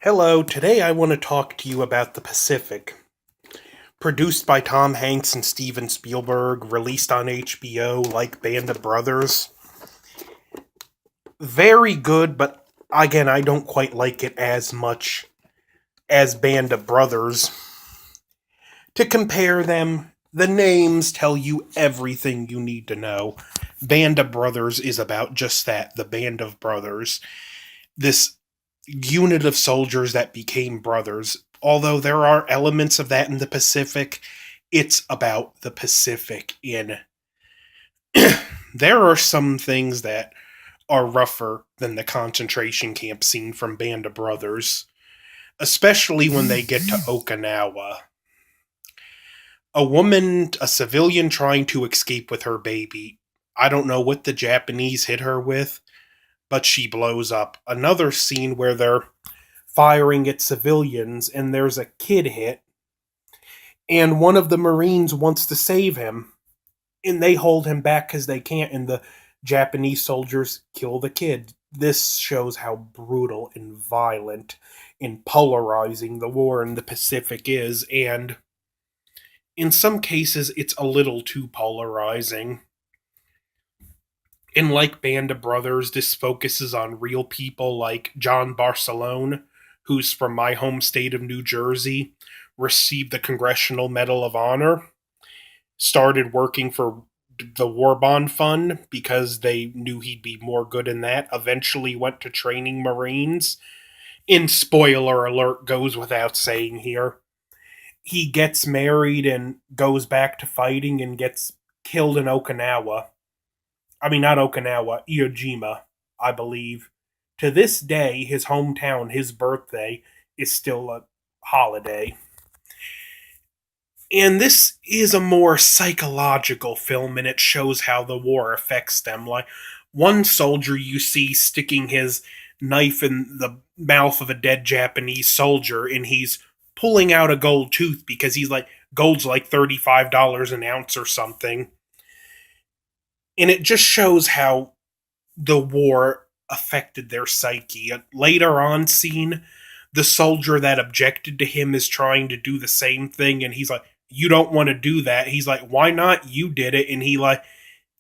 Hello, today I want to talk to you about The Pacific. Produced by Tom Hanks and Steven Spielberg, released on HBO like Band of Brothers. Very good, but again, I don't quite like it as much as Band of Brothers. To compare them, the names tell you everything you need to know. Band of Brothers is about just that, the Band of Brothers. This unit of soldiers that became brothers. Although there are elements of that in the Pacific, it's about the Pacific in there are some things that are rougher than the concentration camp scene from Band of Brothers, especially when they get to Okinawa. A civilian trying to escape with her baby. I don't know what the Japanese hit her with, but she blows up. Another scene where they're firing at civilians and there's a kid hit, and one of the Marines wants to save him, and they hold him back because they can't, and the Japanese soldiers kill the kid. This shows how brutal and violent and polarizing the war in the Pacific is, and in some cases, it's a little too polarizing. And like Band of Brothers, this focuses on real people like John Barcelone, who's from my home state of New Jersey, received the Congressional Medal of Honor, started working for the War Bond Fund because they knew he'd be more good in that, eventually went to training Marines. In spoiler alert, goes without saying here. He gets married and goes back to fighting and gets killed in Okinawa. I mean, not Okinawa, Iwo Jima, I believe. To this day, his hometown, his birthday, is still a holiday. And this is a more psychological film, and it shows how the war affects them. Like, one soldier you see sticking his knife in the mouth of a dead Japanese soldier, and he's pulling out a gold tooth because he's like, gold's like $35 an ounce or something. And it just shows how the war affected their psyche. A later on scene, the soldier that objected to him is trying to do the same thing, and he's like, you don't want to do that. He's like, why not? You did it. And he like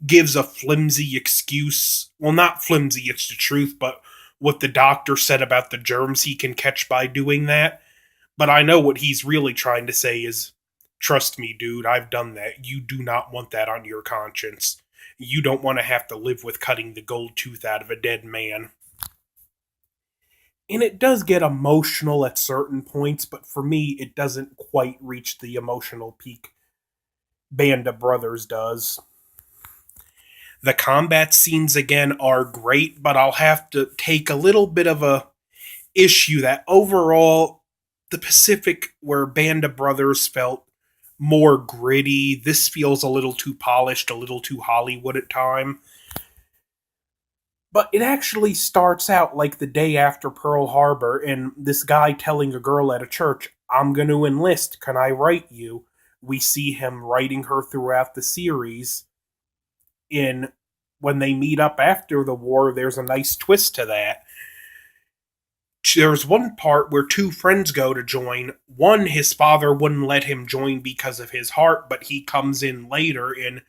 gives a flimsy excuse. Well, not flimsy, it's the truth, but what the doctor said about the germs he can catch by doing that. But I know what he's really trying to say is, trust me, dude, I've done that. You do not want that on your conscience. You don't want to have to live with cutting the gold tooth out of a dead man. And it does get emotional at certain points, but for me, it doesn't quite reach the emotional peak Band of Brothers does. The combat scenes again are great, but I'll have to take a little bit of a issue that overall the Pacific, where Band of Brothers felt more gritty, this feels a little too polished, a little too Hollywood at time. But it actually starts out like the day after Pearl Harbor, and this guy telling a girl at a church, I'm going to enlist, can I write you? We see him writing her throughout the series. In when they meet up after the war, there's a nice twist to that. There's one part where two friends go to join. One, his father wouldn't let him join because of his heart, but he comes in later. And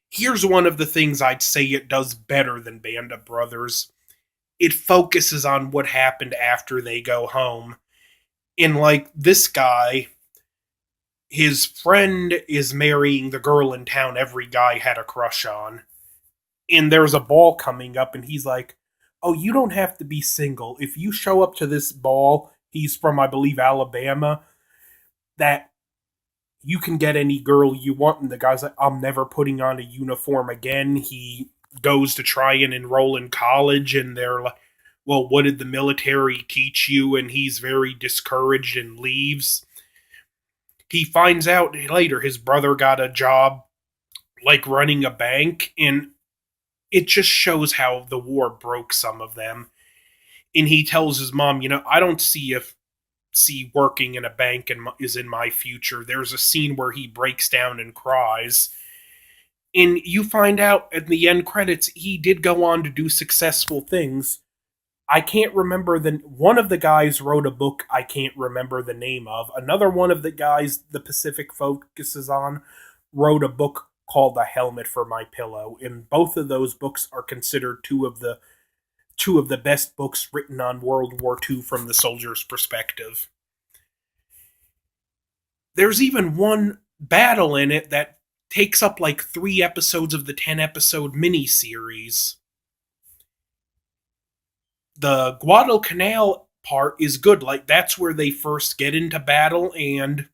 here's one of the things I'd say it does better than Band of Brothers. It focuses on what happened after they go home. And like this guy, his friend is marrying the girl in town every guy had a crush on. And there's a ball coming up, and he's like, oh, you don't have to be single. If you show up to this ball, he's from, I believe, Alabama, that you can get any girl you want. And the guy's like, I'm never putting on a uniform again. He goes to try and enroll in college, and they're like, well, what did the military teach you? And he's very discouraged and leaves. He finds out later his brother got a job like running a bank, and it just shows how the war broke some of them. And he tells his mom, I don't see working in a bank is in my future. There's a scene where he breaks down and cries. And you find out at the end credits he did go on to do successful things, I can't remember one of the guys wrote a book I can't remember the name of. Another one of the guys the Pacific focuses on wrote a book called The Helmet for My Pillow, and both of those books are considered two of the best books written on World War II from the soldier's perspective. There's even one battle in it that takes up like 3 episodes of the 10 episode miniseries. The Guadalcanal part is good. Like, that's where they first get into battle, and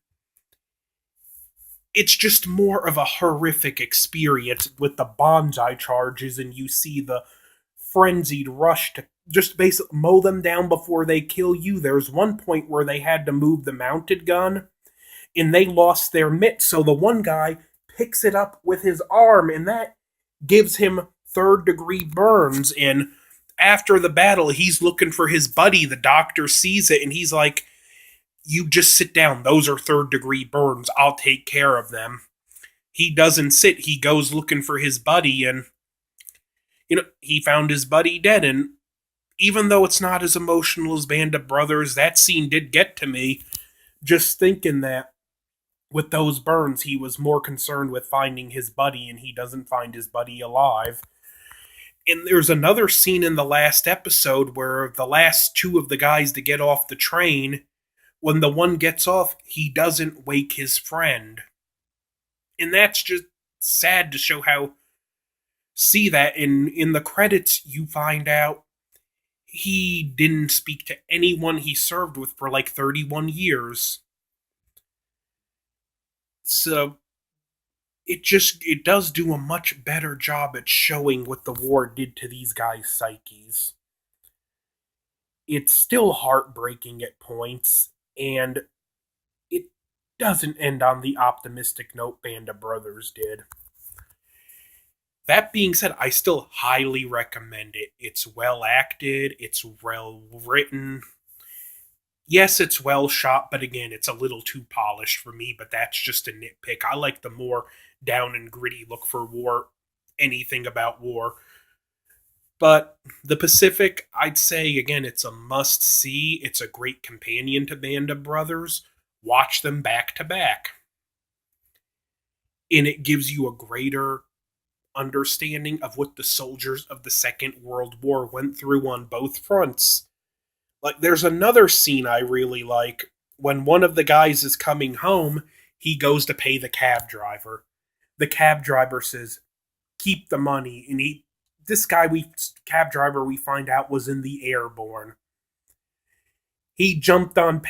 it's just more of a horrific experience with the bonsai charges, and you see the frenzied rush to just basically mow them down before they kill you. There's one point where they had to move the mounted gun, and they lost their mitt, so the one guy picks it up with his arm, and that gives him third-degree burns. And after the battle, he's looking for his buddy. The doctor sees it, and he's like, "You just sit down. Those are third-degree burns. I'll take care of them." He doesn't sit. He goes looking for his buddy, and he found his buddy dead. And even though it's not as emotional as Band of Brothers, that scene did get to me. Just thinking that with those burns, he was more concerned with finding his buddy, and he doesn't find his buddy alive. And there's another scene in the last episode where the last two of the guys to get off the train, when the one gets off, he doesn't wake his friend. And that's just sad to show how. See that in the credits, you find out he didn't speak to anyone he served with for like 31 years. So it does do a much better job at showing what the war did to these guys' psyches. It's still heartbreaking at points, and it doesn't end on the optimistic note Band of Brothers did. That being said, I still highly recommend it. It's well acted, it's well written. Yes, it's well shot, but again, it's a little too polished for me, but that's just a nitpick. I like the more down and gritty look for war, anything about war. But the Pacific, I'd say, again, it's a must see. It's a great companion to Band of Brothers. Watch them back to back. And it gives you a greater understanding of what the soldiers of the Second World War went through on both fronts. Like, there's another scene I really like. When one of the guys is coming home, he goes to pay the cab driver. The cab driver says, "Keep the money." And this guy, cab driver, we find out was in the airborne. He jumped on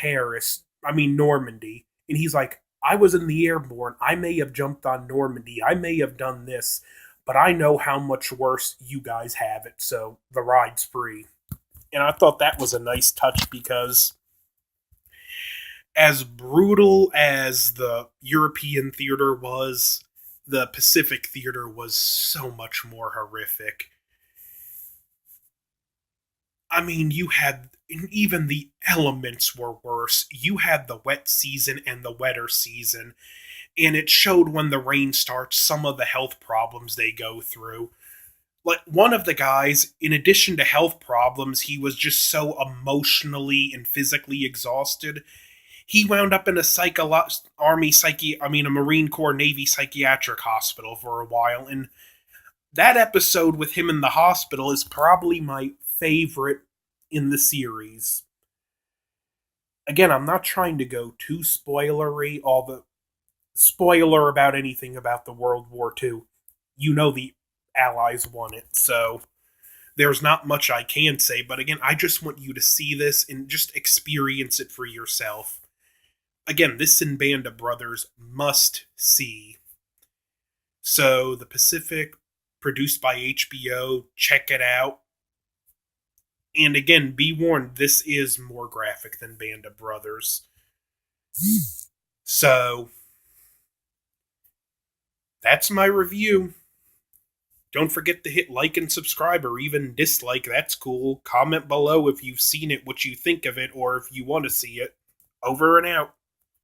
Normandy. And he's like, "I was in the airborne. I may have jumped on Normandy. I may have done this. But I know how much worse you guys have it, so the ride's free." And I thought that was a nice touch, because as brutal as the European theater was, the Pacific theater was so much more horrific. I mean, even the elements were worse. You had the wet season and the wetter season, and it showed when the rain starts some of the health problems they go through. Like, one of the guys, in addition to health problems, he was just so emotionally and physically exhausted. He wound up in a Marine Corps Navy psychiatric hospital for a while, and that episode with him in the hospital is probably my favorite in the series. Again, I'm not trying to go too spoilery, spoiler about anything about the World War II. The Allies won it, so there's not much I can say, but again, I just want you to see this and just experience it for yourself. Again, this and Band of Brothers must see. So, The Pacific, produced by HBO, check it out. And again, be warned, this is more graphic than Band of Brothers. So, that's my review. Don't forget to hit like and subscribe, or even dislike. That's cool. Comment below if you've seen it, what you think of it, or if you want to see it. Over and out.